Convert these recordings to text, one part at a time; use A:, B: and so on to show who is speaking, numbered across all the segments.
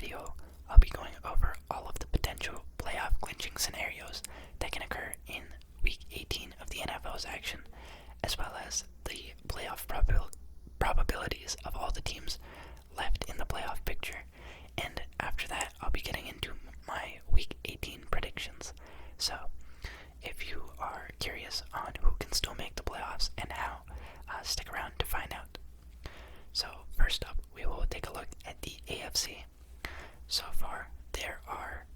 A: video, I'll be going over all of the potential playoff clinching scenarios that can occur in Week 18 of the NFL's action, as well as the playoff probabilities of all the teams left in the playoff picture. And after that, I'll be getting into my Week 18 predictions. So, if you are curious on who can still make the playoffs and how, stick around to find out. So, first up, we will take a look at the AFC. So far, there are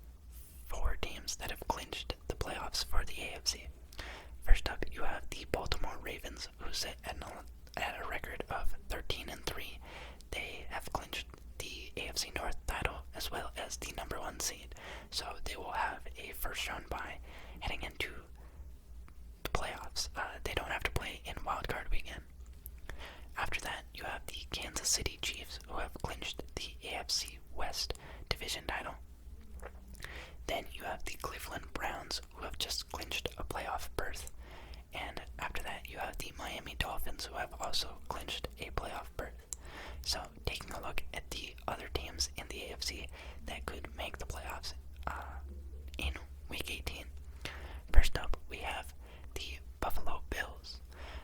A: 4 teams that have clinched the playoffs for the AFC. First up, you have the Baltimore Ravens, who sit at a record of 13-3. They have clinched the AFC North title as well as the number 1 seed. So they will have a first-round bye heading into the playoffs. They don't have to play in wildcard weekend. After that, you have the Kansas City Chiefs, who have clinched the AFC West division title. Then you have the Cleveland Browns, who have just clinched a playoff berth. And after that, you have the Miami Dolphins, who have also clinched a playoff berth. So, taking a look at the other teams in the AFC that could make the playoffs in Week 18. First up, we have the Buffalo Bills.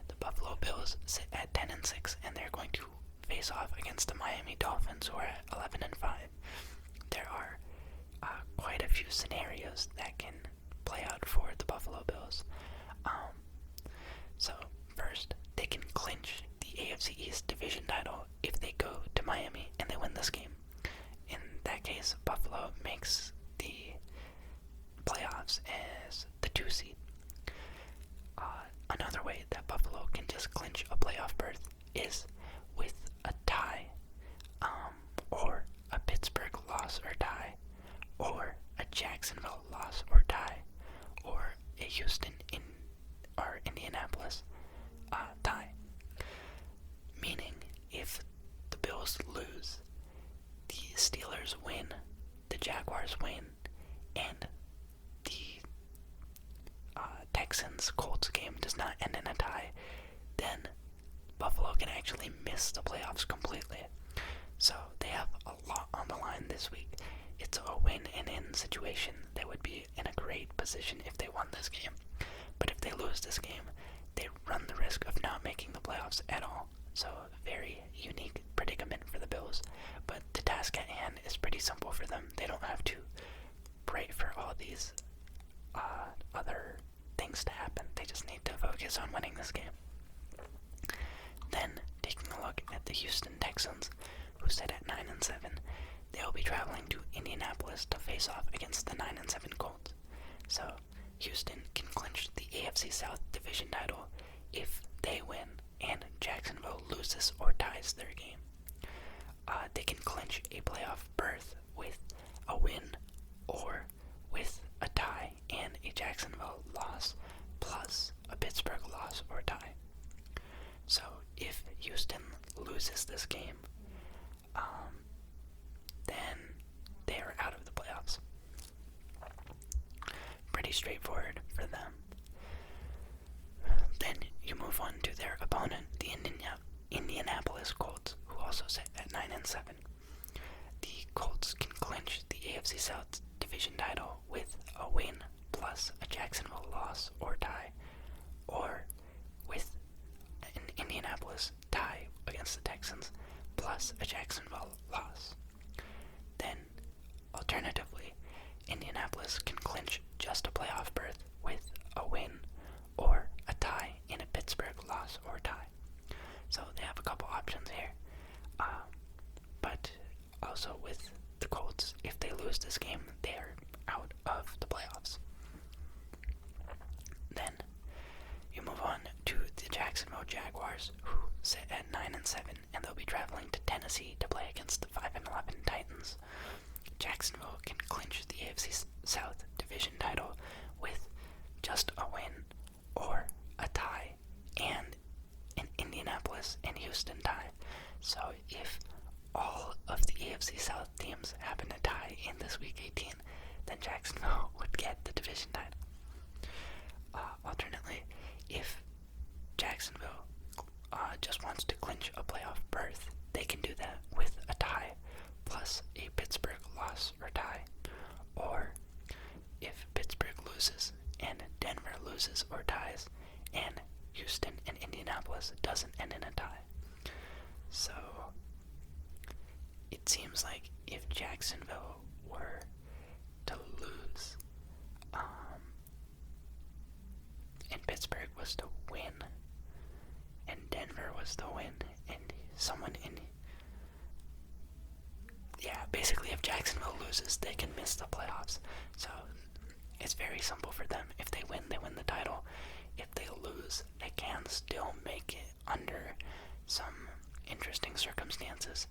A: The Buffalo Bills sit at 10-6, and they're going to face off against the Miami Dolphins, who are at 11-5. There are quite a few scenarios that can play out for the Buffalo Bills. So first, they can clinch the AFC East division title if they go to Miami and they win this game. In that case, Buffalo makes the playoffs as the 2 seed. Another way that Buffalo can just clinch a playoff berth is with a tie, or a Pittsburgh loss or tie, or a Jacksonville loss or tie, or a Houston or Indianapolis tie. Meaning, if the Bills lose, the Steelers win, the Jaguars win, and the Texans-Colts game does not end in a tie, then Buffalo can actually miss the playoffs completely. So they have a lot on the line this week. It's a win and in situation. They would be in a great position if they won this game. But if they lose this game, they run the risk of not making the playoffs at all. So very unique predicament for the Bills. But the task at hand is pretty simple for them. They don't have to pray for all these other things to happen. They just need to focus on winning this game. Then, taking a look at the Houston Texans, who sit at 9-7, they will be traveling to Indianapolis to face off against the 9-7 Colts. So, Houston can clinch the AFC South division title if they win and Jacksonville loses or ties their game. They can clinch a playoff berth with a win or with a tie and a Jacksonville loss plus a Pittsburgh loss or tie. So if Houston loses this game, then they are out of the playoffs. Pretty straightforward for them. Then you move on to their opponent, the Indianapolis Colts, who also sit at 9-7. The Colts can clinch the AFC South division title with a win plus a Jacksonville loss or tie, or with an Indianapolis tie against the Texans plus a Jacksonville loss. Then, alternatively, Indianapolis can clinch just a playoff berth with a win or a tie in a Pittsburgh loss or tie. So they have a couple options here. But also with the Colts, if they lose this game, they are out of the playoffs. Then you move on to the Jacksonville Jaguars, who sit at 9-7, and they'll be traveling to Tennessee to play against the 5-11 Titans. Jacksonville can clinch the AFC South division title with just a win or a tie and an Indianapolis and Houston tie. So if all of the AFC South teams happen to tie in this Week 18, then Jacksonville would get the division title. Alternately, if Jacksonville just wants to clinch a playoff berth, they can do that with a tie plus plus a Pittsburgh loss or tie, or if Pittsburgh loses and Denver loses or ties, and Houston and Indianapolis doesn't end in a tie. So it seems like if Jacksonville were to lose, and Pittsburgh was to win, and Denver was to win, and someone in... Yeah, basically if Jacksonville loses, they can miss the playoffs. So it's very simple for them. If they win the title. If they lose, they can still make it under some interesting circumstances,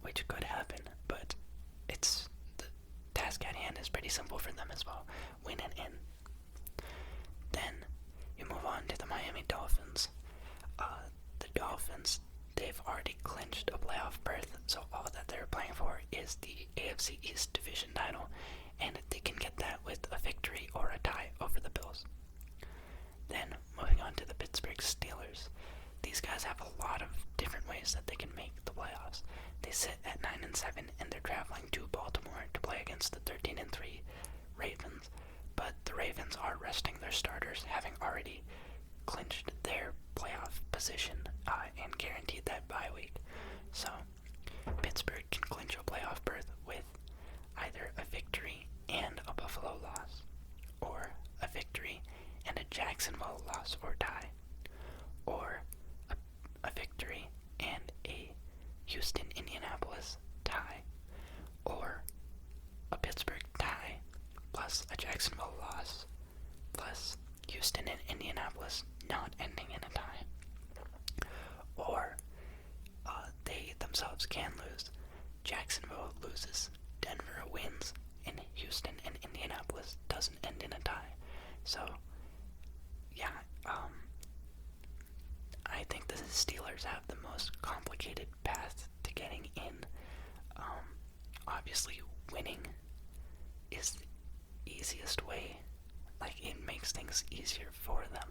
A: which could happen, but it's the task at hand is pretty simple for them as well. Win and in. Then you move on to the Miami Dolphins. The Dolphins, they've already clinched a playoff berth, so all that they're playing for is the AFC East division title, and they can get that with a victory or a tie over the Bills. Then moving on to the Pittsburgh Steelers. These guys have a lot of different ways that they can make the playoffs. They sit at 9-7, and they're traveling to Baltimore to play against the 13-3 Ravens. But the Ravens are resting their starters, having already clinched their playoff position and guaranteed that bye week. So Pittsburgh can clinch a playoff berth with either a victory and a Buffalo loss, or a victory and a Jacksonville loss or tie, or a victory and a Houston-Indianapolis tie, or a Pittsburgh tie plus a Jacksonville loss plus Houston and Indianapolis not ending in a tie, or they themselves can lose. Jacksonville loses, Denver wins, and Houston and Indianapolis doesn't end in a tie. So, yeah, I think the Steelers have the most complicated path to getting in. Obviously, winning is the easiest way. Like, it makes things easier for them.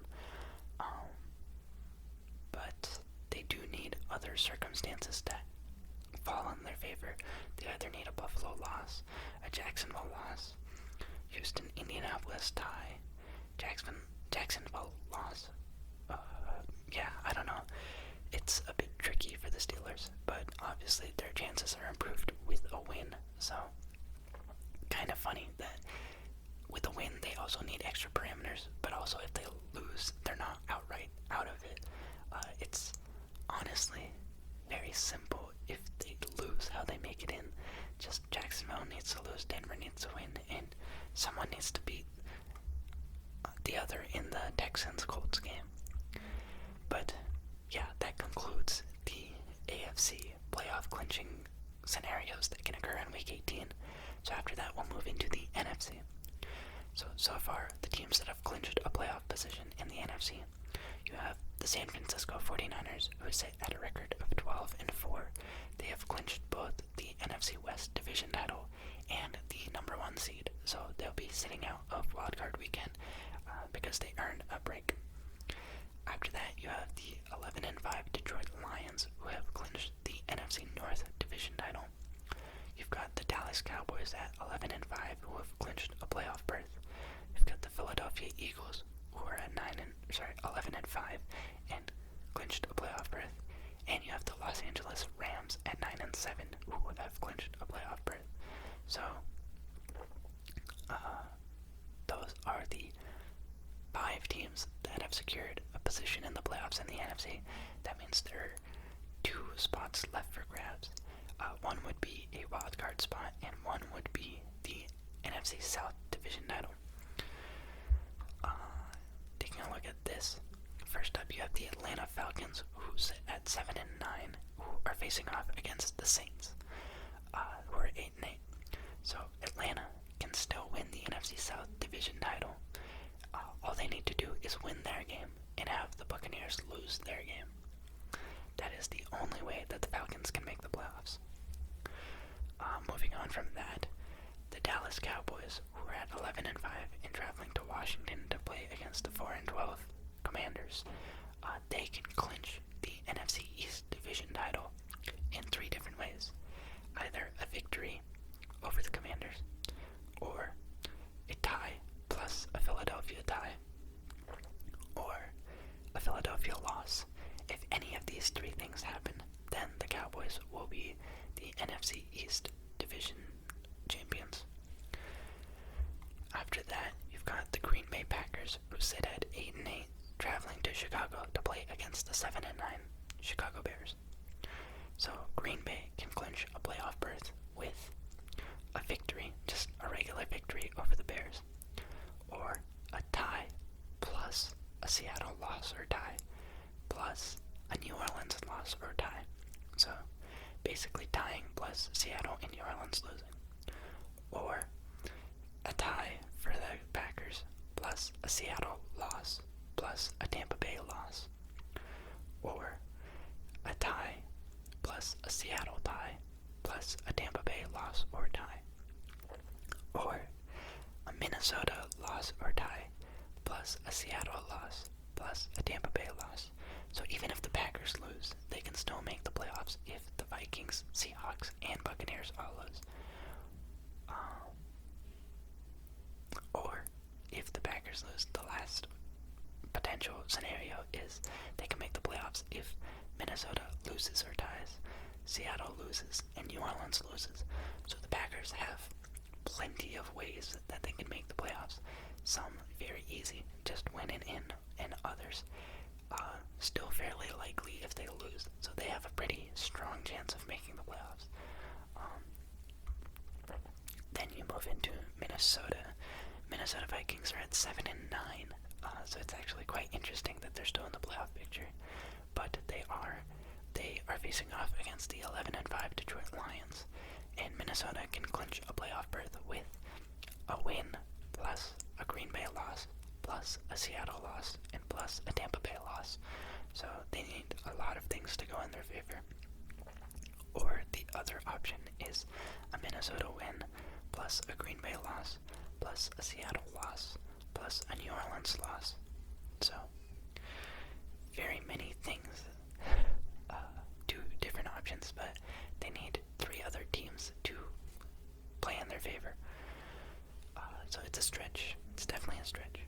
A: But they do need other circumstances to fall in their favor. They either need a Buffalo loss, a Jacksonville loss, Houston, Indianapolis tie, Jacksonville loss. Yeah, I don't know. It's a bit tricky for the Steelers, but obviously their chances are improved with a win. So, kind of funny that with a win they also need extra parameters, but also if they lose, they're not outright out of it. It's honestly very simple if they lose how they make it in. Just Jacksonville needs to lose, Denver needs to win, and someone needs to beat the other in the Texans-Colts game. But yeah, that concludes the AFC playoff clinching scenarios that can occur in Week 18. So after that, we'll move into the NFC. So far, the teams that have clinched a playoff position in the NFC, you have the San Francisco 49ers, who sit at a record of 12-4. They have clinched both the NFC West division title and the number 1 seed, so they'll be sitting out of wildcard weekend because they earned a break. After that, you have the 11-5 Detroit Lions, who have clinched the NFC North division title. You've got the Dallas Cowboys at 11-5, who have clinched a playoff berth. You've got the Philadelphia Eagles, who are at 11-5 and clinched a playoff berth. And you have the Los Angeles Rams at 9-7, who have clinched a playoff berth. So, those are the 5 teams that have secured a position in the playoffs in the NFC. That means there are 2 spots left for grabs. One would be a wild card spot, and one would be the NFC South division title. Taking a look at this, first up you have the Atlanta Falcons, who's at 7-9, who are facing off against the Saints, who are 8-8. So Atlanta can still win the NFC South division title. All they need to do is win their game and have the Buccaneers lose their game. That is the only way that the Falcons can make the playoffs. Moving on from that, the Dallas Cowboys, who are at 11-5 and traveling to Washington to play against the 4-12 Commanders, they can clinch the NFC East division title in 3 different these three things happen, then the Cowboys will be the NFC East Division champions. After that, you've got the Green Bay Packers, who sit at 8-8, traveling to Chicago to play against the 7-9 Chicago Bears. So Green Bay can clinch a playoff berth with a victory, just a regular victory over the Bears, or a tie plus a Seattle loss or tie, plus a New Orleans loss or tie. So basically tying plus Seattle and New Orleans losing. Or a tie for the Packers plus a Seattle loss plus a Tampa Bay loss. Or a tie plus a Seattle tie plus a Tampa Bay loss or tie. Or a Minnesota loss or tie plus a Seattle loss plus a Tampa Bay loss. So even if the Packers lose, they can still make the playoffs if the Vikings, Seahawks, and Buccaneers all lose. Or if the Packers lose, the last potential scenario is they can make the playoffs if Minnesota loses or ties, Seattle loses, and New Orleans loses. So the Packers have plenty of ways that they can make the playoffs. Some very easy, just winning in, and others still fairly likely if they lose. So they have a pretty strong chance of making the playoffs. Then you move into Minnesota. Minnesota Vikings are at 7-9, so it's actually quite interesting that they're still in the playoff picture. But they are facing off against the 11-5 Detroit Lions, and Minnesota can clinch a playoff berth with a win plus a Green Bay loss plus a Seattle loss and plus a Tampa Bay loss. So they need a lot of things to go in their favor. Or the other option is a Minnesota win plus a Green Bay loss plus a Seattle loss plus a New Orleans loss. So very many things, two different options, but they need three other teams to play in their favor. So it's a stretch. It's definitely a stretch.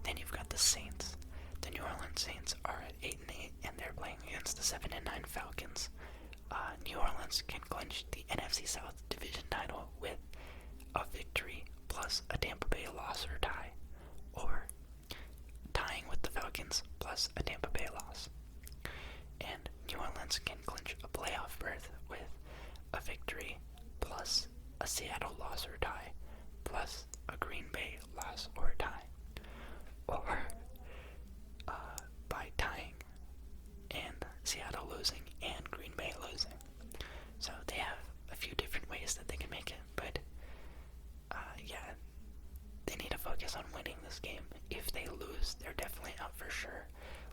A: Then you've got the Saints. The New Orleans Saints are at 8-8, and they're playing against the 7-9 Falcons. New Orleans can clinch the NFC South Division title with a victory plus a Tampa Bay loss or tie, or tying with the Falcons plus a Tampa Bay loss. And New Orleans can clinch a playoff berth with a victory plus a Seattle loss or tie, plus a Green Bay loss or tie. Or by tying and Seattle losing and Green Bay losing. So they have a few different ways that they can make it, but yeah, they need to focus on winning this game. If they lose, they're definitely out for sure.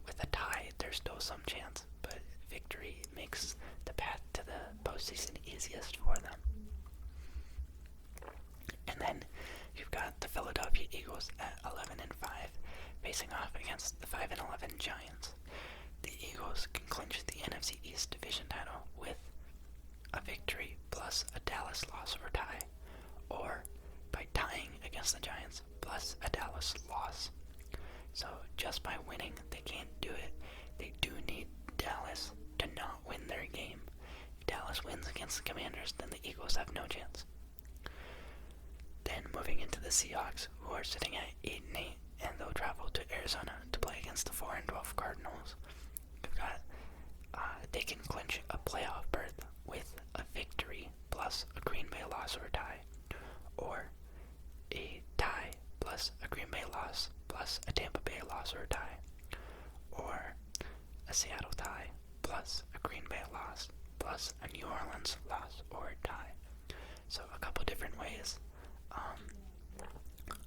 A: With a tie, there's still some chance, but victory makes the path to the postseason easiest for them. And then you've got the Philadelphia Eagles at 11-5, facing off against the 5-11 Giants. The Eagles can clinch the NFC East Division title with a victory plus a Dallas loss or tie, or by tying against the Giants plus a Dallas loss. So just by winning, they can't do it. They do need Dallas to not win their game. If Dallas wins against the Commanders, then the Eagles have no chance. Then moving into the Seahawks, who are sitting at 8-8, and they'll travel to Arizona to play against the 4-12 Cardinals. We've got they can clinch a playoff berth with a victory plus a Green Bay loss or tie, or a tie plus a Green Bay loss plus a Tampa Bay loss or tie, or a Seattle tie plus a Green Bay loss plus a New Orleans loss or tie. So a couple different ways.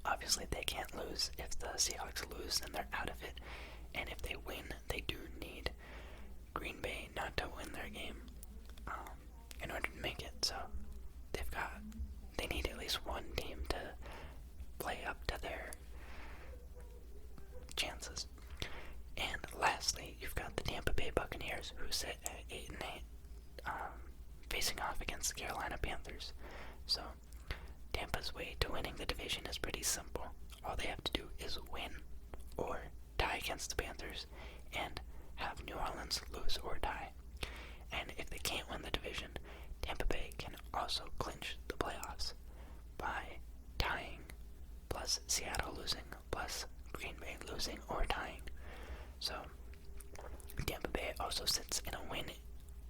A: Obviously they can't lose. If the Seahawks lose, then they're out of it, and if they win, they do need Green Bay not to win their game in order to make it. So they need at least one team to play up to their chances. And lastly, you've got the Tampa Bay Buccaneers, who sit at 8-8, facing off against the Carolina Panthers. So Tampa's way to winning the division is pretty simple. All they have to do is win or tie against the Panthers and have New Orleans lose or tie. And if they can't win the division, Tampa Bay can also clinch the playoffs by tying, plus Seattle losing, plus Green Bay losing or tying. So Tampa Bay also sits in a win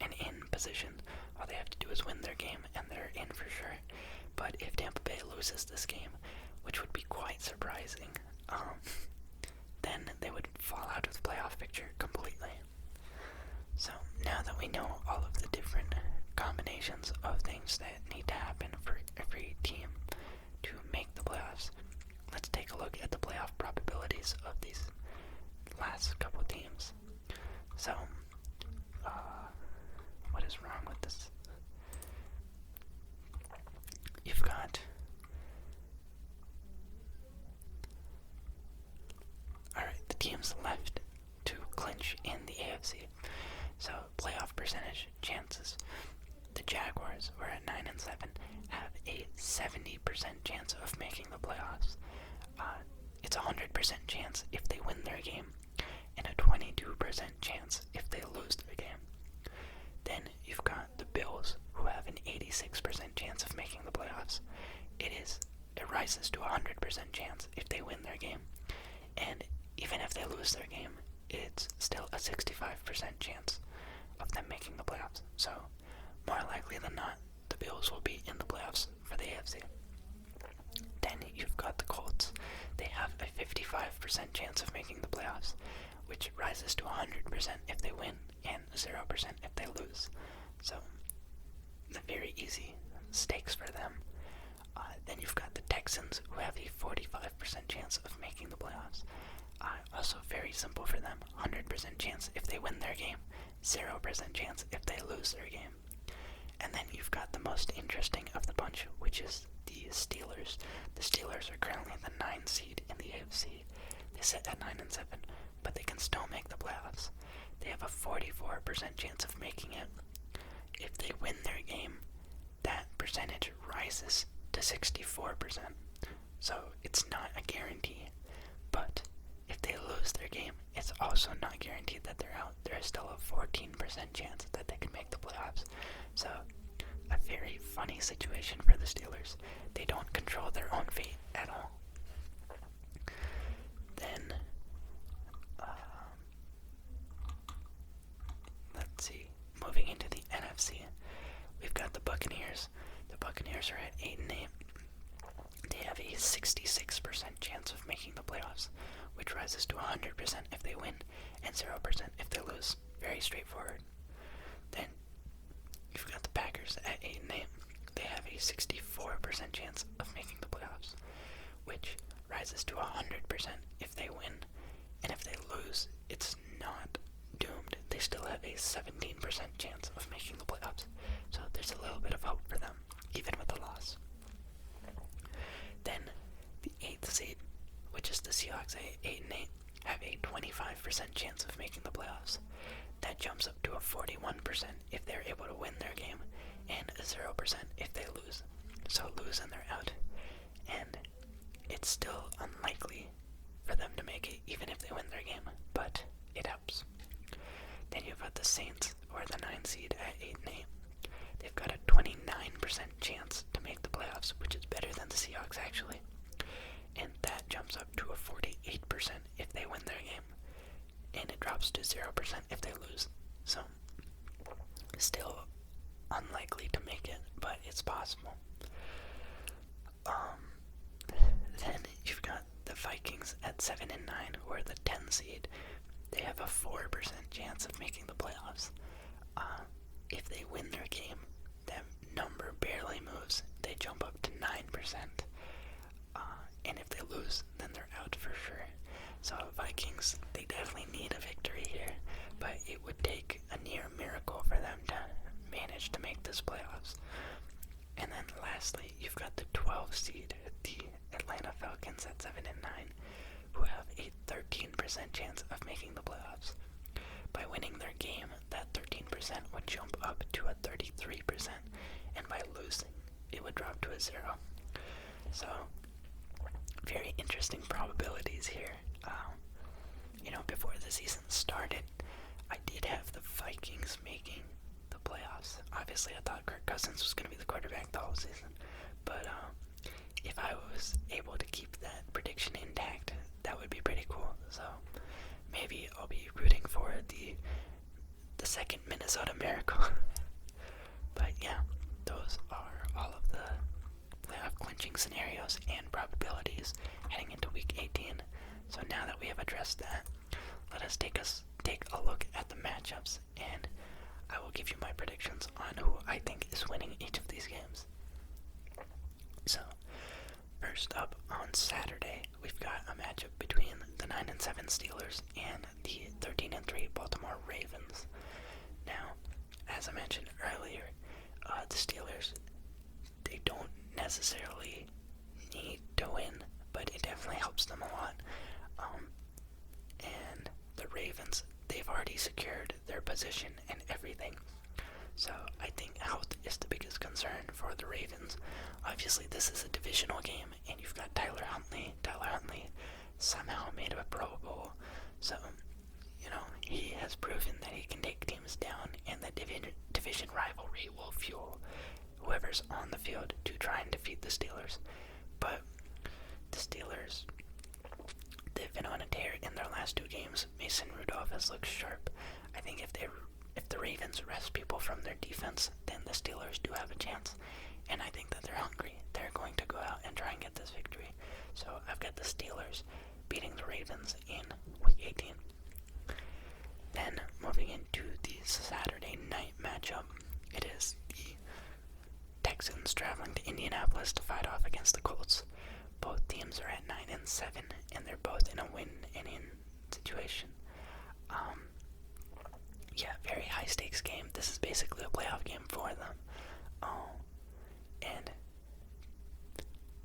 A: and in position. All they have to do is win their game and they're in for sure. But if Tampa Bay loses this game, which would be quite surprising, then they would fall out of the playoff picture completely. So now that we know all of the different combinations of things that need to happen for every team to make the playoffs, let's take a look at the playoff probabilities of these last couple teams. So, what is wrong with this? You've got the teams left to clinch in the AFC. So, playoff percentage chances. The Jaguars, who are at 9-7, have a 70% chance of making the playoffs. It's a 100% chance if they win their game, and a 22% chance if they lose their game. Then you've got the Bills, who have an 86% chance of making the playoffs. It rises to a 100% chance if they win their game, and even if they lose their game, it's still a 65% chance of them making the playoffs. So, more likely than not, the Bills will be in the playoffs for the AFC. Then you've got the Colts. They have a 55% chance of making the playoffs, which rises to 100% if they win and 0% if they lose. So, the very easy stakes for them. Then you've got the Texans, who have a 45% chance of making the playoffs. Also very simple for them. 100% chance if they win their game, 0% chance if they lose their game. And then you've got the most interesting of the bunch, which is the Steelers. The Steelers are currently the 9 seed in the AFC. They sit at 9-7, but they can still make the playoffs. They have a 44% chance of making it. If they win their game, that percentage rises to 64%. So it's not a guarantee. But if they lose their game, it's also not guaranteed that they're out. There is still a 14% chance that they can make the playoffs. So, a very funny situation for the Steelers. They don't control their own fate at all. Then, let's see. Moving into the NFC, we've got the Buccaneers. The Buccaneers are at 8-8. They have a 66% chance of making the playoffs, which rises to 100% if they win and 0% if they lose. Very straightforward. Then you've got the Packers at 8-8. They have a 64% chance of making the playoffs, which rises to 100% if they win. And if they lose, it's not doomed. They still have a 17% chance of making the playoffs. So there's a little bit of hope for them, even with a loss. Then the 8th seed, which is the Seahawks at 8-8, have a 25% chance of making the playoffs. That jumps up to a 41% if they're able to win their game, and a 0% if they lose. So lose and they're out. And it's still unlikely for them to make it, even if they win their game, but it helps. Then you've got the Saints, or the 9 seed at 8-8. They've got a 29% chance to make the playoffs, which is better than the Seahawks actually. And that jumps up to a 48% if they win their game. And it drops to 0% if they lose. So, still unlikely to make it, but it's possible. Then you've got the Vikings at 7-9, who are the 10 seed. They have a 4% chance of making the playoffs. If they win their game, that number barely moves. They jump up to 9%. And if they lose, then they're out for sure. So Vikings, they definitely need a victory here, but it would take a near miracle for them to manage to make this playoffs. And then lastly, you've got the 12 seed, the Atlanta Falcons at 7-9, who have a 13% chance of making the playoffs. By winning their game, that 13% would jump up to a 33%, and by losing, it would drop to a 0. So, very interesting probabilities here. Before the season started, I did have the Vikings making the playoffs. Obviously, I thought Kirk Cousins was going to be the quarterback the whole season, but if I was able to keep that prediction intact, that would be pretty cool. So maybe I'll be rooting for the second Minnesota Miracle. But yeah, those are all of the playoff clinching scenarios and probabilities heading into Week 18. So now that we have addressed that, let us take a look at the matchups, and I will give you my predictions on who I think is winning each of these games. So, first up on Saturday, we've got a matchup between the 9-7 Steelers and the 13-3 Baltimore Ravens. Now, as I mentioned earlier, the Steelers, they don't necessarily need to win, but it definitely helps them a lot. And the Ravens, they've already secured their position and everything. So I think health is the biggest concern for the Ravens. Obviously, this is a divisional game, and you've got Tyler Huntley. Tyler Huntley somehow made a Pro Bowl. So, he has proven that he can take teams down, and that division rivalry will fuel whoever's on the field to try and defeat the Steelers. But the Steelers, they've been on a tear in their last two games. Mason Rudolph has looked sharp. I think if the Ravens rest people from their defense, then the Steelers do have a chance. And I think that they're hungry. They're going to go out and try and get this victory. So I've got the Steelers beating the Ravens in Week 18. Then moving into the Saturday night matchup, it is the Texans traveling to Indianapolis to fight off against the Colts. Both teams are at 9-7, and they're both in a win-and-in situation. Very high-stakes game. This is basically a playoff game for them. And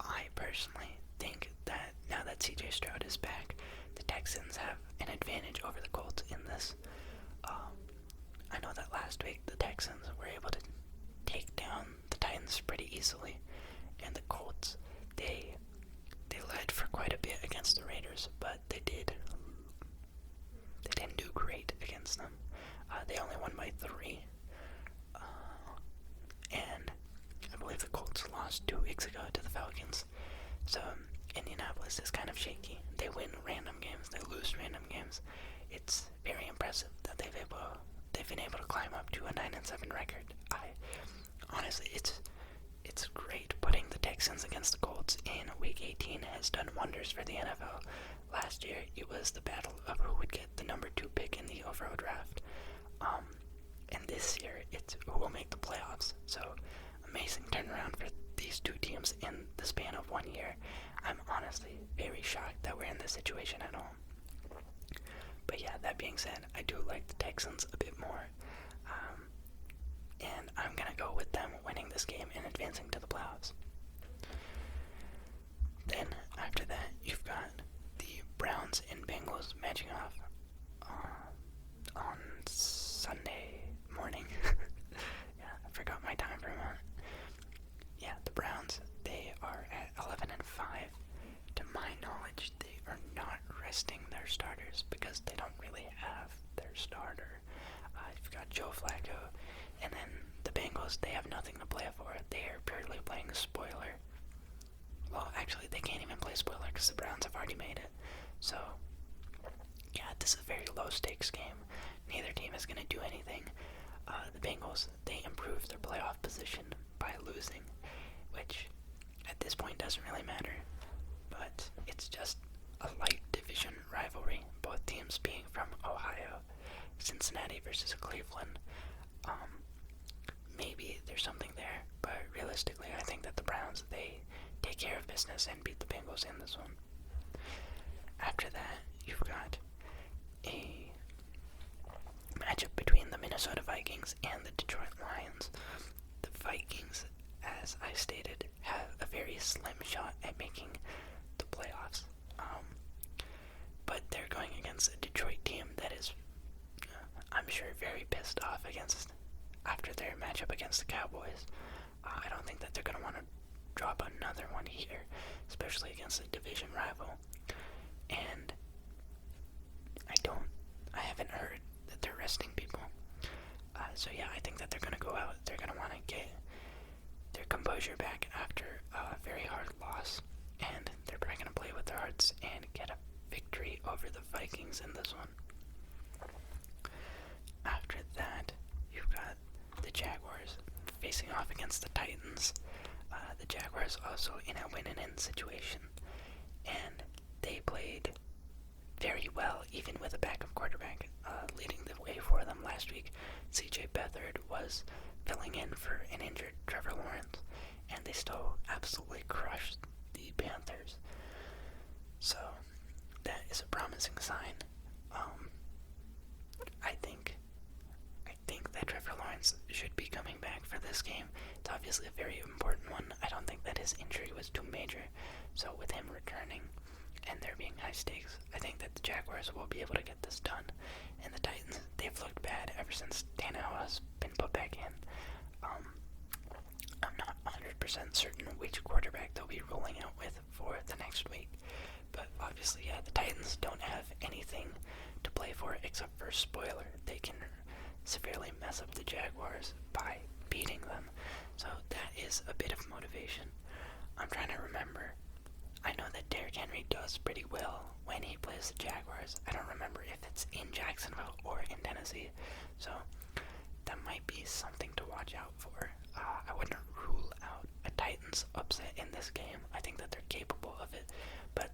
A: I personally think that now that C.J. Stroud is back, the Texans have an advantage over the Colts in this. I know that last week the Texans were able to take down the Titans pretty easily, and the Colts, they led for quite a bit against the Raiders, but they didn't do great against them. They only won by 3, and I believe the Colts lost 2 weeks ago to the Falcons. So Indianapolis is kind of shaky. They win random games, they lose random games. It's very impressive that they've been able to climb up to a 9-7 record. Honestly, it's great. Putting the Texans against the Colts in Week 18 has done wonders for the NFL. Last year, it was the battle of who would get the number 2 pick in the overall draft. And this year, it's who will make the playoffs. So, amazing turnaround for these two teams in the span of 1 year. I'm honestly very shocked that we're in this situation at all. But yeah, that being said, I do like the Texans a bit more. And I'm going to go with them winning this game and advancing to the playoffs. Then, after that, you've got the Browns and Bengals matching off on Sunday morning. Yeah, I forgot my time for a moment. Yeah, the Browns, they are at 11-5. To my knowledge, they are not resting their starters because they don't really have their starter. You've got Joe Flacco, and then the Bengals, they have nothing to play for. They are purely playing spoiler. Well, actually, they can't even play spoiler because the Browns have already made it. So, yeah, this is a very low-stakes game. Neither team is going to do anything. The Bengals, they improved their playoff position by losing, which at this point doesn't really matter. But it's just a light division rivalry, both teams being from Ohio. Cincinnati versus Cleveland. Maybe there's something there, but realistically, I think that the Browns, they take care of business and beat the Bengals in this one. After that, you've got a matchup between the Minnesota Vikings and the Detroit Lions. The Vikings, as I stated, have a very slim shot at making the playoffs. But they're going against a Detroit team that is, I'm sure, very pissed off after their matchup against the Cowboys. I don't think that they're going to want to drop another one here, especially against a division rival. And I haven't heard that they're resting people. going to go out, they're going to want to get their composure back after a very hard loss, and they're probably going to play with their hearts and get a victory over the Vikings in this one. After that, you've got the Jaguars facing off against the Titans. The Jaguars also in a win-and-in situation, and they played very well, even with a backup quarterback leading the way for them last week. C.J. Beathard was filling in for an injured Trevor Lawrence, and they still absolutely crushed the Panthers. So that is a promising sign. I think that Trevor Lawrence should be coming back for this game. It's obviously a very important one. I don't think that his injury was too major. So with him returning and there being high stakes, I think that the Jaguars will be able to get this done. And the Titans, they've looked bad ever since Tannehill has been put back in. I'm not 100% certain which quarterback they'll be rolling out with for the next week. But obviously, yeah, the Titans don't have anything to play for except for spoiler. They can severely mess up the Jaguars by beating them. So that is a bit of motivation. I'm trying to remember. I know that Derrick Henry does pretty well when he plays the Jaguars. I don't remember if it's in Jacksonville or in Tennessee. So that might be something to watch out for. I wouldn't rule out a Titans upset in this game. I think that they're capable of it. But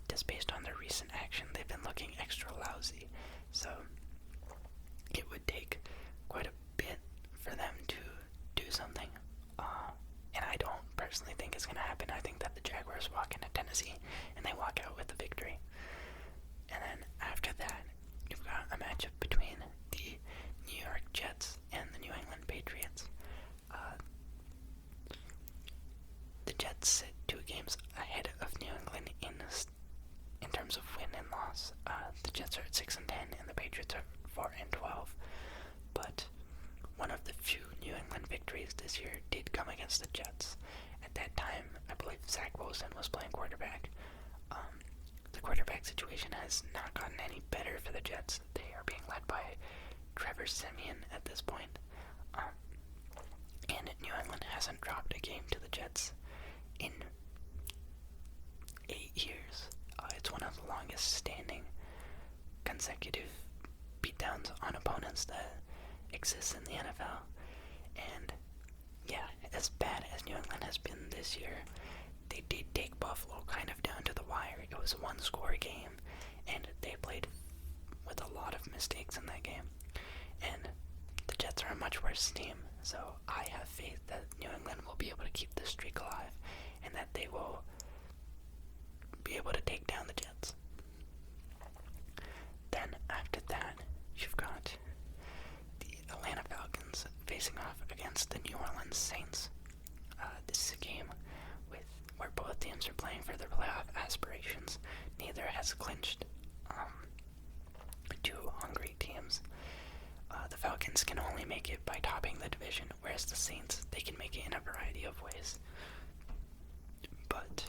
A: just based on their recent action, they've been looking extra lousy. So it would take quite a bit for them to do something. And I don't personally think it's going to happen. I think that the Jaguars walk into Tennessee and they walk out with a victory. And then after that, you've got a matchup between the New York Jets and the New England Patriots. The Jets sit 2 games ahead of New England in terms of win and loss. The Jets are at 6-10 and the Patriots are 4-12. But one of the few New England victories this year did come against the Jets. At that time, I believe Zach Wilson was playing quarterback. The quarterback situation has not gotten any better for the Jets. They are being led by Trevor Siemian at this point. And New England hasn't dropped a game to the Jets in 8 years. It's one of the longest standing consecutive beatdowns on opponents that exists in the NFL. And yeah, as bad as New England has been this year, they did take Buffalo kind of down to the wire. It was a 1-score game, and they played with a lot of mistakes in that game. And the Jets are a much worse team, so I have faith that New England will be able to keep this streak alive, and that they will be able to take down the Jets. Then after that, you've got the Atlanta Falcons facing off against the New Orleans Saints. This is a game where both teams are playing for their playoff aspirations. Neither has clinched. 2 hungry teams. The Falcons can only make it by topping the division, whereas the Saints, they can make it in a variety of ways. But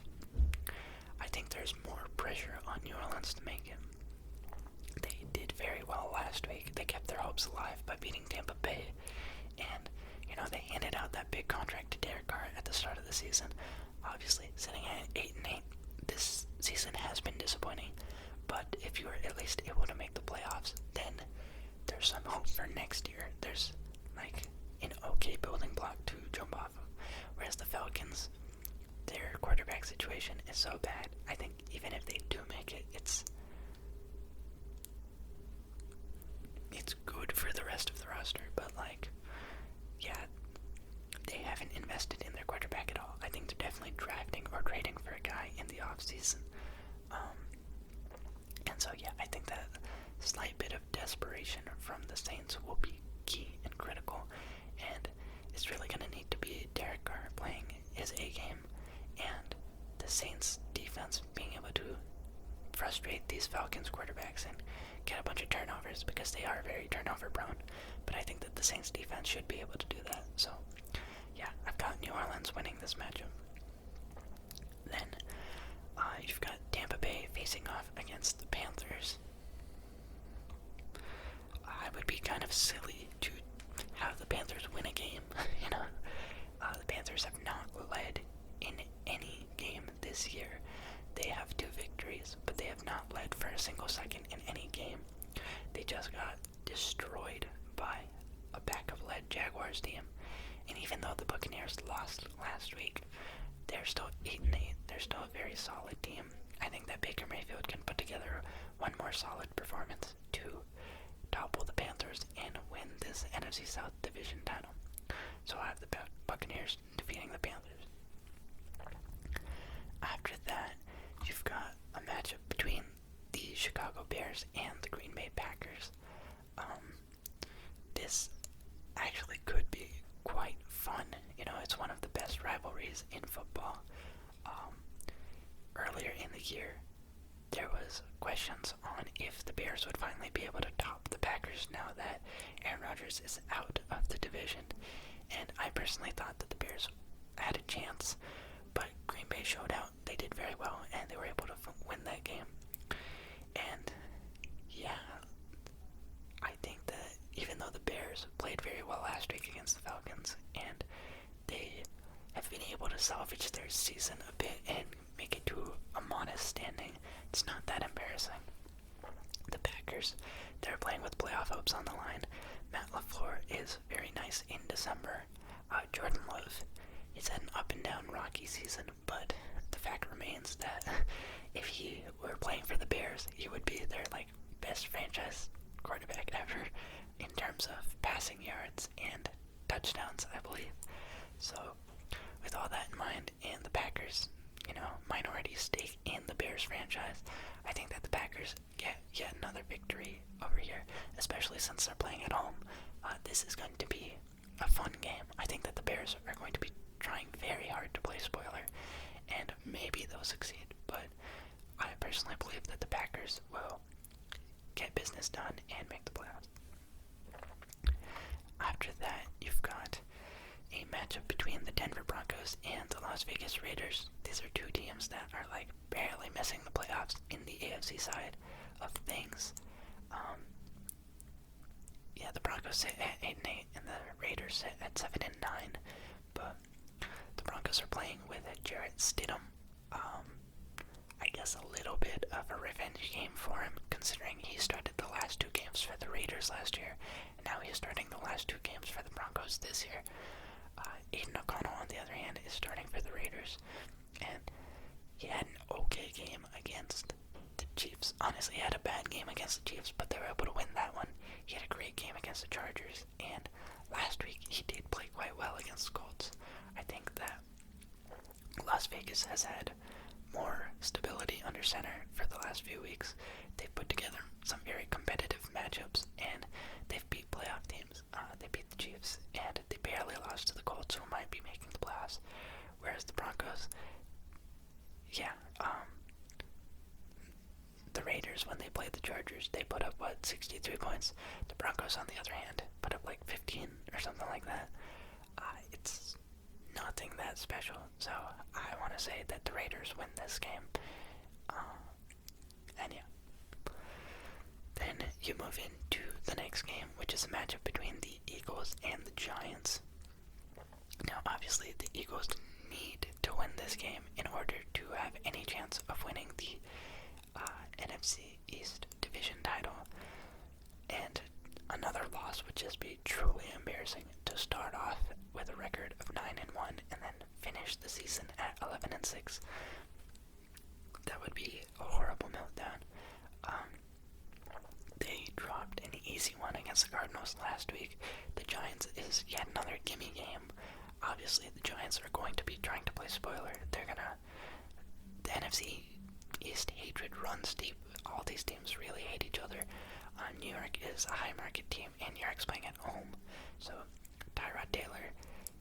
A: I think there's more pressure on New Orleans to make it. They did very well last week. They kept their hopes alive by beating Tampa Bay. And, they handed out that big contract to Derek Carr at the start of the season. Obviously, sitting at 8-8, this season has been disappointing. But if you are at least able to make the playoffs, then there's some hope for next year. There's, an okay building block to jump off of. Whereas the Falcons, their quarterback situation is so bad. I think even if they do make it, it's good for the rest of the roster. But, they haven't invested in their quarterback at all. I think they're definitely drafting or trading for a guy in the offseason. And so, I think that slight bit of desperation from the Saints will be key and critical. And it's really going to need to be Derek Carr playing his A game and the Saints defense being able to frustrate these Falcons quarterbacks and get a bunch of turnovers, because they are very turnover prone. But I think that the Saints defense should be able to do that. So, I've got New Orleans winning this matchup. Then you've got Tampa Bay facing off against the Panthers. I would be kind of silly to have the Panthers win a game. you know, the Panthers have not led in any game this year. They have 2 victories, but they have not led for a single second in any game. They just got destroyed by a backup-led Jaguars team. And even though the Buccaneers lost last week, they're still 8-8. They're still a very solid team. I think that Baker Mayfield can put together one more solid performance to topple the Panthers and win this NFC South division title. So I have the Buccaneers defeating the Panthers. After that, you've got a matchup between the Chicago Bears and the Green Bay Packers. This actually could be quite fun. It's one of the best rivalries in football. Earlier in the year, there was questions on if the Bears would finally be able to top the Packers now that Aaron Rodgers is out of the division. And I personally thought that the Bears had a chance, but Green Bay showed out. They did very well, and they were able to win that game. And yeah, I think that even though the Bears played very well last week against the Falcons, and they have been able to salvage their season a bit and make it to a modest standing, it's not that embarrassing. The Packers, they're playing with playoff hopes on the line. Matt LaFleur is very nice in December. Jordan Love, he's had an up and down rocky season, but the fact remains that if he were playing for the Bears, he would be their best franchise quarterback ever in terms of passing yards and touchdowns, I believe. So with all that in mind, and the Packers, minority stake in the Bears franchise, I think that the Packers get yet another victory over here, especially since they're playing at home. This is going to be a fun game. I think that the Bears are going to be trying very hard to play spoiler, and maybe they'll succeed, but I personally believe that the Packers will get business done and make the playoffs. After that, you've got a matchup between the Denver Broncos and the Las Vegas Raiders. These are 2 teams that are barely missing the playoffs in the AFC side of things. The Broncos sit at 8-8 and the Raiders sit at 7-9, but the Broncos are playing with Jarrett Stidham. I guess a little bit of a revenge game for him, considering he started the last 2 games for the Raiders last year, and now he's starting the last 2 games for the Broncos this year. Aiden O'Connell, on the other hand, is starting for the Raiders, and he had an okay game against the Chiefs. Honestly, he had a bad game against the Chiefs, but they were able to win that one. He had a great game against the Chargers, and last week he did play quite well against the Colts. I think that Las Vegas has had more stability under center for the last few weeks. They've put together some very competitive matchups, and they've beat playoff teams. They beat the Chiefs, and they barely lost to the Colts, who might be making the playoffs. Whereas the Broncos, the Raiders, when they played the Chargers, they put up, 63 points. The Broncos, on the other hand, put up 15 or something like that. It's nothing that special, so I want to say that the Raiders win this game. Then you move into the next game, which is a matchup between the Eagles and the Giants. Now, obviously, the Eagles need to win this game in order to have any chance of winning the NFC East division title. And another loss would just be truly embarrassing to start off with a record of 9-1 and then finish the season at 11-6. That would be a horrible meltdown. They dropped an easy one against the Cardinals last week. The Giants is yet another gimme game. Obviously, the Giants are going to be trying to play spoiler. The NFC East hatred runs deep. All these teams really hate each other. New York is a high market team, and New York's playing at home. So, Tyrod Taylor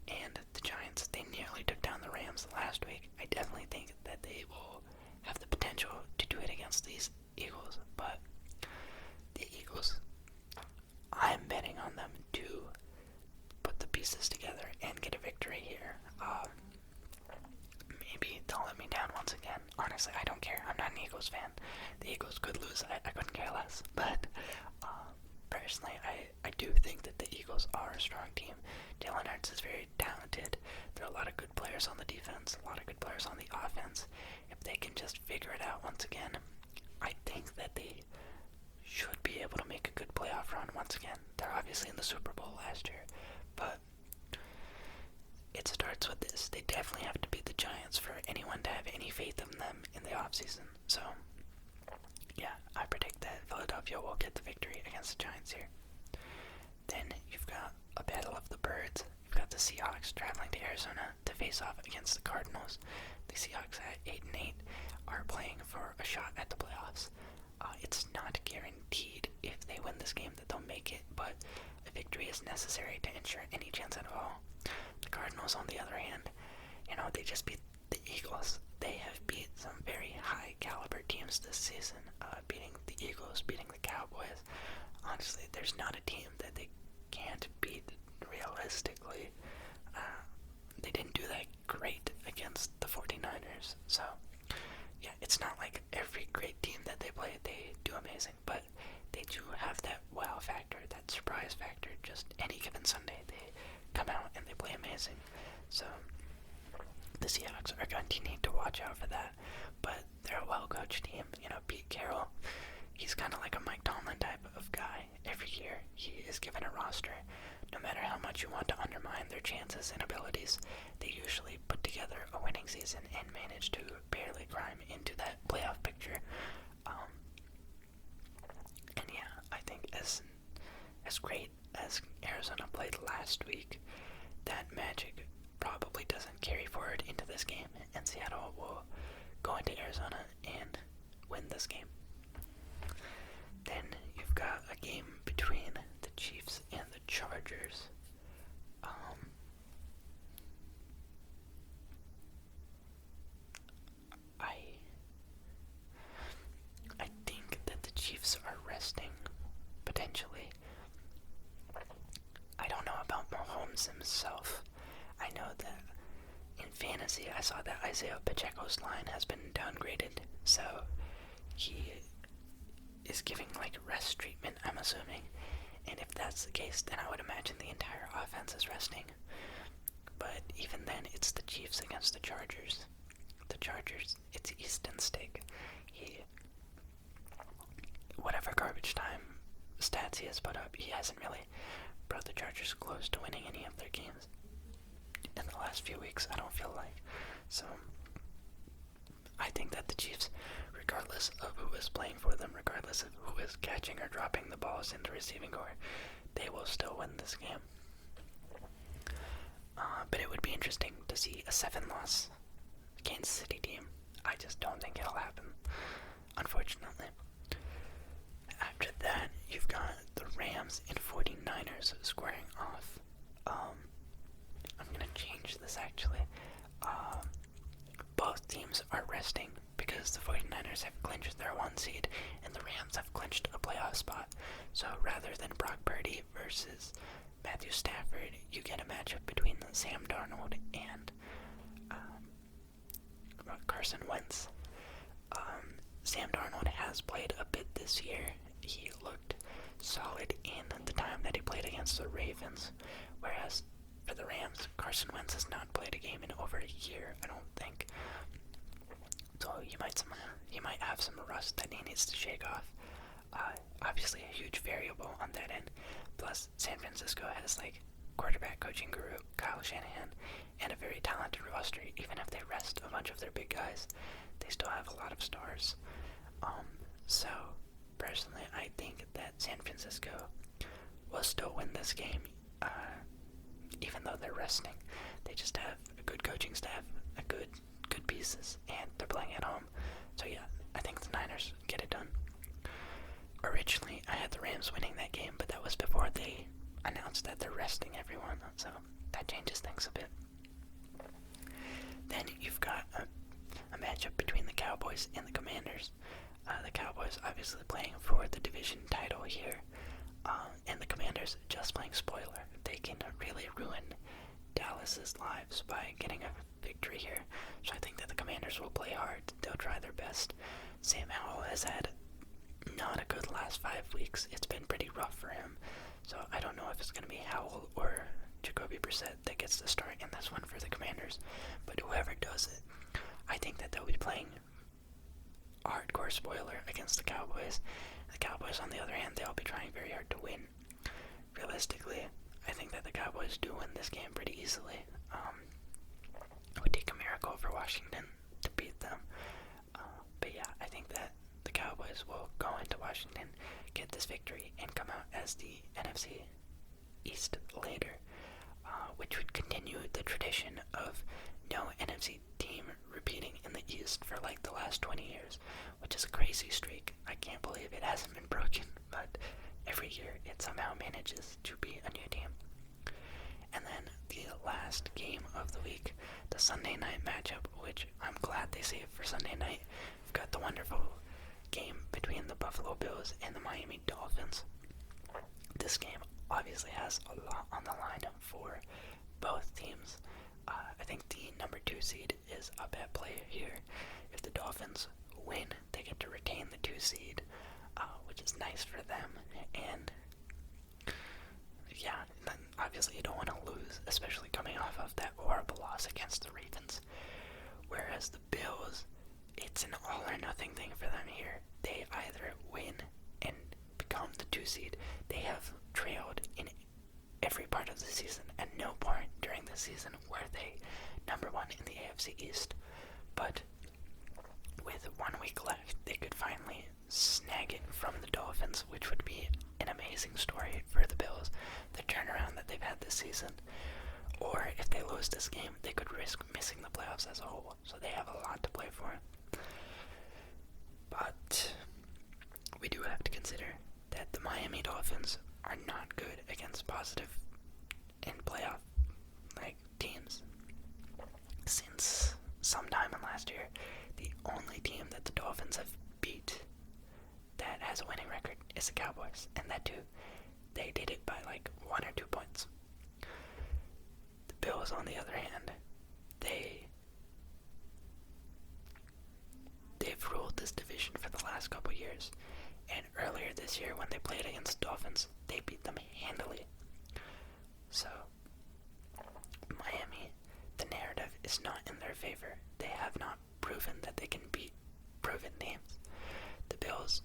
A: and the Giants, they nearly took down the Rams last week. I definitely think that they will have the potential to do it against these Eagles, but the Eagles, I'm betting on them to put the pieces together and get a victory here. Maybe they'll let me down once again. Honestly, I don't care. I'm not an Eagles fan. The Eagles could lose. I couldn't care less. But personally, I do think that the Eagles are a strong team. Jalen Hurts is very talented. There are a lot of good players on the defense, a lot of good players on the offense. If they can just figure it out once again, I think that they should be able to make a good playoff run once again. They're obviously in the Super Bowl last year, but it starts with this. They definitely have to beat the Giants for anyone to have any faith in them in the offseason. So, yeah, I predict that Philadelphia will get the victory against the Giants here. Then you've got a battle of the birds. You've got the Seahawks traveling to Arizona to face off against the Cardinals. The Seahawks at 8-8 are playing for a shot at the playoffs. It's not guaranteed if they win this game that they'll make it, but a victory is necessary to ensure any chance at all. The Cardinals, on the other hand, they just beat the Eagles. They have beat some very high caliber teams this season, beating the Eagles, beating the Cowboys. Honestly, there's not a team that they can't beat realistically. They didn't do that great against the 49ers, so yeah, it's not like every great team that they play, they do amazing, but they do have that wow factor, that surprise factor. Just any given Sunday, they come out and they play amazing. So the Seahawks are going to need to watch out for that, but they're a well-coached team. Pete Carroll, he's kind of like a Mike Tomlin type of guy. Every year, he is given a roster. No matter how much you want to undermine their chances and abilities, they usually put together a winning season and manage to barely climb into that playoff picture. And yeah, I think as great as Arizona played last week, that magic probably doesn't carry forward into this game, and Seattle will go into Arizona and win this game. Then you've got a game between the Chiefs and the Chargers. I think that the Chiefs are resting, potentially. I don't know about Mahomes himself. I know that in fantasy, I saw that Isaiah Pacheco's line has been downgraded, so he is giving rest treatment, I'm assuming. And if that's the case, then I would imagine the entire offense is resting. But even then, it's the Chiefs against the Chargers. The Chargers, it's Easton Stick. Whatever garbage time stats he has put up, he hasn't really brought the Chargers close to winning any of their games in the last few weeks, I don't feel like. So I think that the Chiefs, regardless of who is playing for them, regardless of who is catching or dropping the balls into receiving core, they will still win this game. But it would be interesting to see a 7-loss Kansas City team. I just don't think it'll happen, unfortunately. After that, you've got the Rams and 49ers squaring off. I'm going to change this actually. Both teams are resting because the 49ers have clinched their 1 seed and the Rams have clinched a playoff spot. So rather than Brock Purdy versus Matthew Stafford, you get a matchup between Sam Darnold and Carson Wentz. Sam Darnold has played a bit this year. He looked solid in the time that he played against the Ravens, whereas for the Rams, Carson Wentz has not played a game in over a year, I don't think. So he might have some rust that he needs to shake off. Obviously a huge variable on that end. Plus, San Francisco has quarterback coaching guru Kyle Shanahan and a very talented roster. Even if they rest a bunch of their big guys, they still have a lot of stars. So personally, I think that San Francisco will still win this game, even though they're resting. They just have a good coaching staff, a good pieces, and they're playing at home. So yeah, I think the Niners get it done. Originally, I had the Rams winning that game, but that was before they announced that they're resting everyone, so that changes things a bit. Then you've got a matchup between the Cowboys and the Commanders. The Cowboys obviously playing for the division title here, and the Commanders just playing spoiler. They can really ruin Dallas's lives by getting a victory here. So I think that the Commanders will play hard. They'll try their best. Sam Howell has had not a good last 5 weeks. It's been pretty rough for him. So I don't know if it's going to be Howell or Jacoby Brissett that gets the start in this one for the Commanders. But whoever does it, I think that they'll be playing hardcore spoiler against the Cowboys. The Cowboys, on the other hand, they'll be trying very hard to win. Realistically, I think that the Cowboys do win this game pretty easily. It would take a miracle for Washington to beat them. But yeah, I think that the Cowboys will go into Washington, get this victory, and come out as the NFC East later, which would continue the tradition of no NFC team repeating in the East for like the last 20 years, which is a crazy streak. I can't believe it hasn't been broken, but every year it somehow manages to be a new team. And then the last game of the week, the Sunday night matchup, which I'm glad they saved for Sunday night. We've got the wonderful game between the Buffalo Bills and the Miami Dolphins. This game obviously has a lot on the line for both teams. I think the number 2 seed is up at play here. If the Dolphins win, they get to retain the 2 seed, which is nice for them. And yeah, then obviously you don't want to lose, especially coming off of that horrible loss against the Ravens. Whereas the Bills, it's an all or nothing thing for them here. They either win and become the 2 seed. They have trailed in every part of the season. At no point during the season were they number 1 in the AFC East. But with 1 week left, they could finally snag it from the Dolphins, which would be an amazing story for the Bills, the turnaround that they've had this season. Or if they lose this game, they could risk missing the playoffs as a whole. So they have a lot to play for. But we do have to consider that the Miami Dolphins are not good against positive and playoff teams. Since sometime in last year, the only team that the Dolphins have beat that has a winning record is the Cowboys, and that too, they did it by 1 or 2 points. The Bills, on the other hand, they've ruled this division for the last couple years, and earlier this year when they played against the Dolphins, they beat them handily. So Miami, the narrative is not in their favor. They have not proven that they can beat proven teams. The Bills,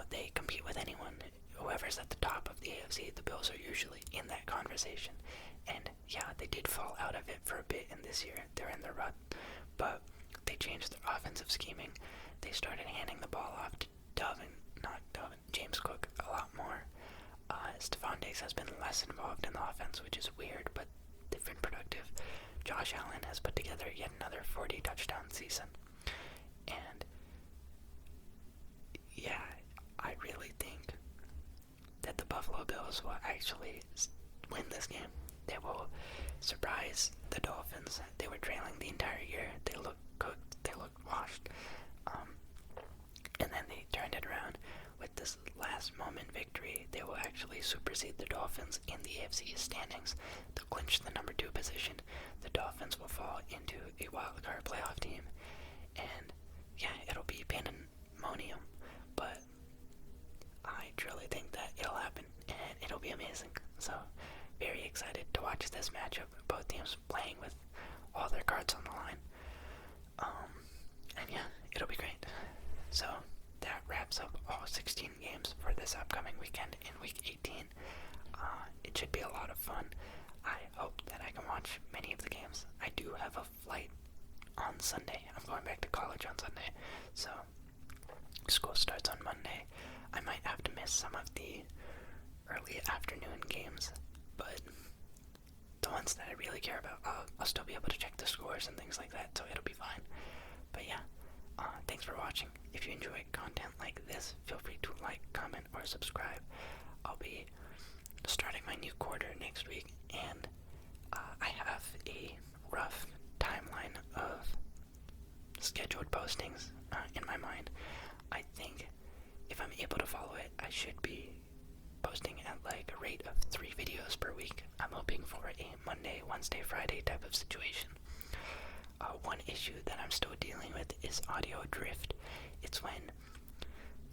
A: they compete with anyone. Whoever's at the top of the AFC, the Bills are usually in that conversation. And yeah, they did fall out of it for a bit in this year. They're in the rut. But they changed their offensive scheming. They started handing the ball off to James Cook a lot more. Stephon Diggs has been less involved in the offense, which is weird, but they've been productive. Josh Allen has put together yet another 40 touchdown season. And yeah, I really think that the Buffalo Bills will actually win this game. They will surprise the Dolphins. They were trailing the entire year. They looked cooked. They looked washed. And then they turned it around with this last moment victory. They will actually supersede the Dolphins in the AFC standings. They'll clinch the number 2 position. The Dolphins will fall into a wildcard playoff team. And yeah, it'll be pandemonium. But I truly think that it'll happen, and it'll be amazing. So, very excited to watch this matchup. Both teams playing with all their cards on the line. And yeah, it'll be great. So, that wraps up all 16 games for this upcoming weekend in Week 18. It should be a lot of fun. I hope that I can watch many of the games. I do have a flight on Sunday. I'm going back to college on Sunday. So, school starts on Monday. I might have to miss some of the early afternoon games, but the ones that I really care about, I'll still be able to check the scores and things like that, so it'll be fine. But yeah, thanks for watching. If you enjoy content like this, feel free to like, comment, or subscribe. I'll be starting my new quarter next week, and I have a rough timeline of scheduled postings in my mind. I think if I'm able to follow it, I should be posting at a rate of 3 videos per week. I'm hoping for a Monday, Wednesday, Friday type of situation. One issue that I'm still dealing with is audio drift. It's when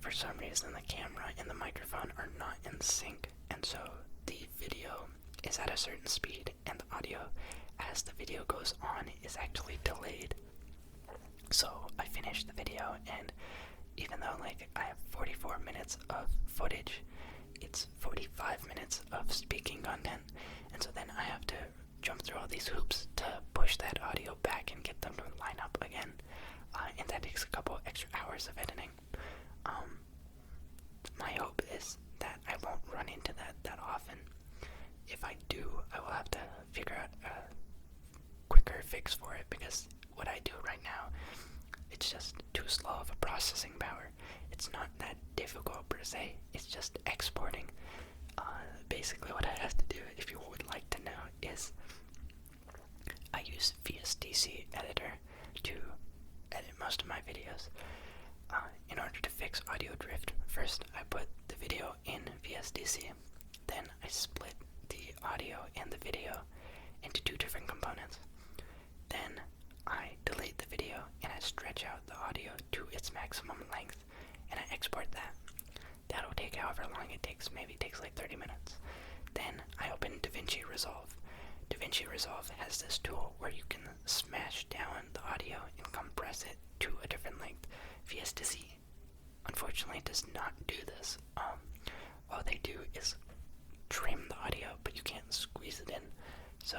A: for some reason the camera and the microphone are not in sync, and so the video is at a certain speed and the audio as the video goes on is actually delayed. So I finished the video, and even though like I have 44 minutes of footage, it's 45 minutes of speaking content, and so then I have to jump through all these hoops to push that audio back and get them to line up again, and that takes a couple extra hours of editing. My hope is that I won't run into that often. If I do, I will have to figure out a quicker fix for it, because what I do right now, it's just too slow of a processing power. It's not that difficult per se, it's just exporting. Basically what I have to do, if you would like to know, is I use VSDC editor to edit most of my videos. In order to fix audio drift, first I put the video in VSDC, then I split the audio and the video into two different components. Then I delete the video and I stretch out the audio to its maximum length, and I export that. That'll take however long it takes, maybe it takes like 30 minutes. Then I open DaVinci Resolve. DaVinci Resolve has this tool where you can smash down the audio and compress it to a different length. VSDC unfortunately does not do this. All they do is trim the audio, but you can't squeeze it in. So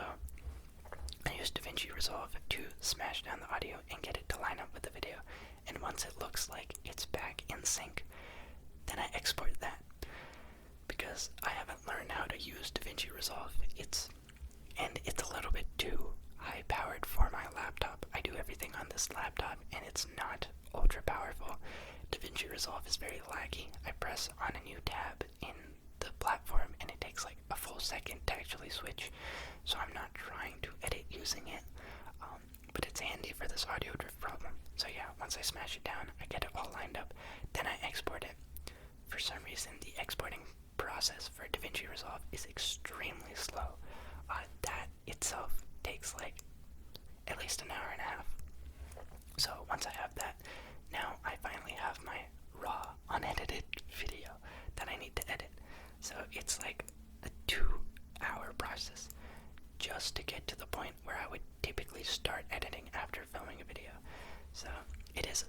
A: I use DaVinci Resolve to smash down the audio and get it to line up with the video. And once it looks like it's back in sync, then I export that. Because I haven't learned how to use DaVinci Resolve. It's a little bit too high powered for my laptop. I do everything on this laptop and it's not ultra powerful. DaVinci Resolve is very laggy. I press on a new tab in the platform and it takes like a full second to actually switch. So I'm not trying to edit using it. But it's handy for this audio drift problem. So yeah, once I smash it down, I get it all lined up. Then I export it. For some reason, the exporting process for DaVinci Resolve is extremely slow. That itself takes like at least an hour and a half. So once I have that, now I finally have my raw, unedited video that I need to edit. So it's like a 2-hour process just to get to the point where I would typically start editing after filming a video. So it is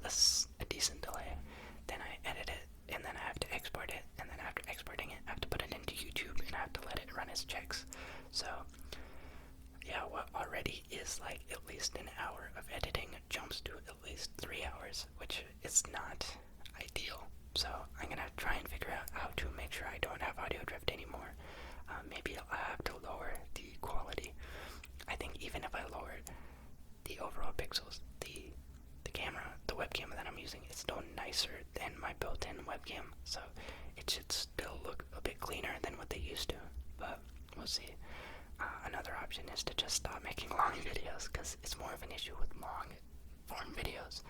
A: a decent delay. Then I edit it, and then I have to export it, and then after exporting it, I have to put it into YouTube, and I have to let it run its checks. So yeah, what already is like at least an hour of editing jumps to at least 3 hours, which is not ideal. So I'm gonna try and figure out how to make sure I don't have audio drift anymore. Maybe I'll have to lower the quality. I think even if I lowered the overall pixels, the camera, the webcam that I'm using is still nicer than my built-in webcam, so it should still look a bit cleaner than what they used to, but we'll see. Another option is to just stop making long videos, because it's more of an issue with long form videos.